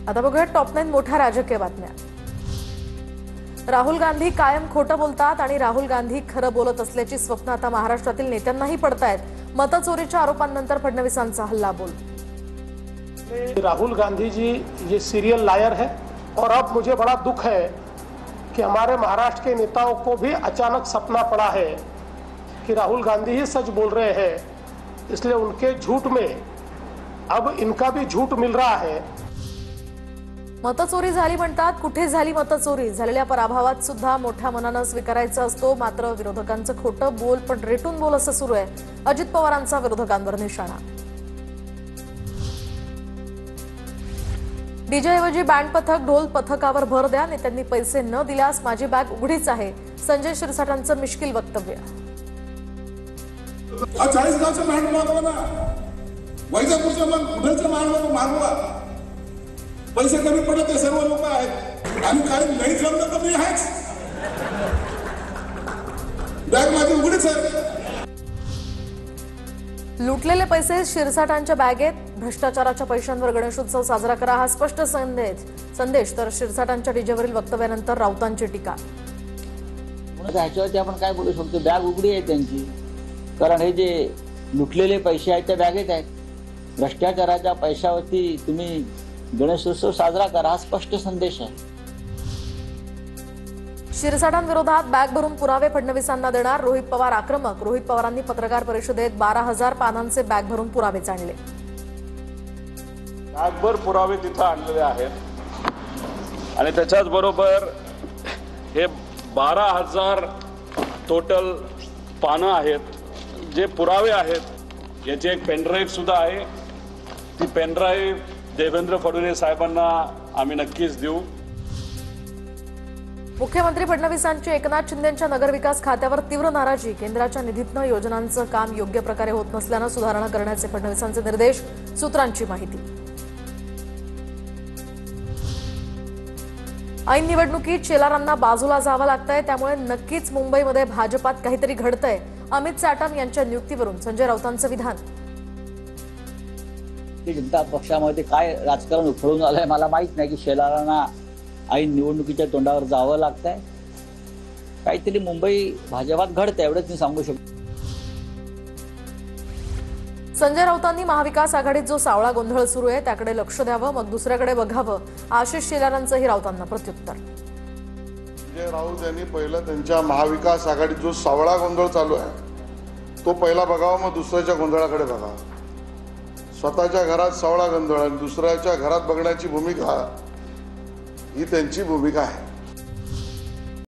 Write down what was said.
आता बघूया टॉप 9 मोठ्या राजकीय बातम्या। राहुल गांधी कायम खोटं बोलतात आणि राहुल गांधी खरं बोलत असल्याची स्वप्न आता महाराष्ट्रातील नेत्यांनाही पडतायत। मतचोरीच्या आरोपांनंतर फडणवीसांचा हल्लाबोल। राहुल गांधी जी ये सीरियल लायर है और अब मुझे बड़ा दुख है कि हमारे महाराष्ट्र के नेताओं को भी अचानक सपना पड़ा है कि राहुल गांधी ही सच बोल रहे हैं, इसलिए उनके झूठ में अब इनका भी झूठ मिल रहा है। मतचोरी झाली म्हणतात, कुठे झाली मतचोरी? झालेल्या पराभवात सुद्धा मोठ्या मनानं स्वीकारायचा असतो, मात्र विरोधकांचं खोटं बोल पण रेटून बोल असं सुरू आहे। अजित पवारांचा विरोधकांवर निशाणा। डीजेऐवजी बँड पथक, ढोल पथकावर भर द्या, नेत्यांनी पैसे न दिल्यास माझी बॅग उघडीच आहे, संजय शिरसाटांचं मिश्किल वक्तव्य। 40 गावचं बँड मागवा ना, वैजापूरच्या कुठलचं मागवा, पैसे कमी पडत ते सर्व लोक आहेत आणि काय नाही जमलं तर मी आहेच, बॅग माझी उघडीच आहे। लुटलेले पैसे शिरसाटांच्या बॅगेत, भ्रष्टाचाराच्या पैशांवर गणेशोत्सव साजरा करा हा स्पष्ट संदेश। तर शिरसाटांच्या डीजेवरील वक्तव्यानंतर राऊतांची टीका। ह्याच्यावरती आपण काय बोलू शकतो? बॅग उघडी आहे त्यांची, कारण हे जे लुटलेले पैसे आहेत त्या बॅगेत आहेत। भ्रष्टाचाराच्या पैशावरती तुम्ही गणेशोत्सव साजरा करा हा स्पष्ट संदेश आहे। शिरसाटांविरोधात बॅग भरून पुरावे फडणवीसांना देणार, रोहित पवार आक्रमक। रोहित पवारांनी पत्रकार परिषदेत 12,000 पानांचे बॅग भरून पुरावेच आणले। बॅगभर पुरावे तिथं आणलेले आहेत आणि त्याच्याच बरोबर हे 12,000 टोटल पानं आहेत जे पुरावे आहेत। याची एक पेनड्राईव्ह सुद्धा आहे, ती पेनड्राईव्ह देवेंद्र फडणवीस साहेबांना आम्ही नक्कीच देऊ। मुख्यमंत्री फडणवीसांची एकनाथ शिंदेंच्या नगरविकास खात्यावर तीव्र नाराजी। केंद्राच्या निधीतनं योजनांचं काम योग्य प्रकारे होत नसल्यानं सुधारणा करण्याचे फडणवीसांचे निर्देश, सूत्रांची माहिती। ऐन निवडणुकीत शेलारांना बाजूला जावं लागतंय, त्यामुळे नक्कीच मुंबईमध्ये भाजपात काहीतरी घडतंय। अमित साटम यांच्या नियुक्तीवरून संजय राऊतांचं विधान। जनता पक्षामध्ये काय राजकारण उफळून आलंय मला माहित नाही, की शेलारांना ऐन निवडणुकीच्या तोंडावर जावं लागतंय। काहीतरी मुंबई भाजपात घडतंय एवढंच मी सांगू शकतो। संजय राऊतांनी महाविकास आघाडीत जो सावळा गोंधळ सुरू आहे त्याकडे लक्ष द्यावं, मग दुसऱ्याकडे बघावं। आशिष शेलारांचंही राऊतांना प्रत्युत्तर। संजय राऊत यांनी पहिलं त्यांच्या महाविकास आघाडीत जो सावळा गोंधळ चालू आहे तो पहिला बघावा, मग दुसऱ्याच्या गोंधळाकडे बघावं। स्वतःच्या घरात सावळा गोंधळ आणि दुसऱ्याच्या घरात बघण्याची भूमिका ही त्यांची भूमिका आहे।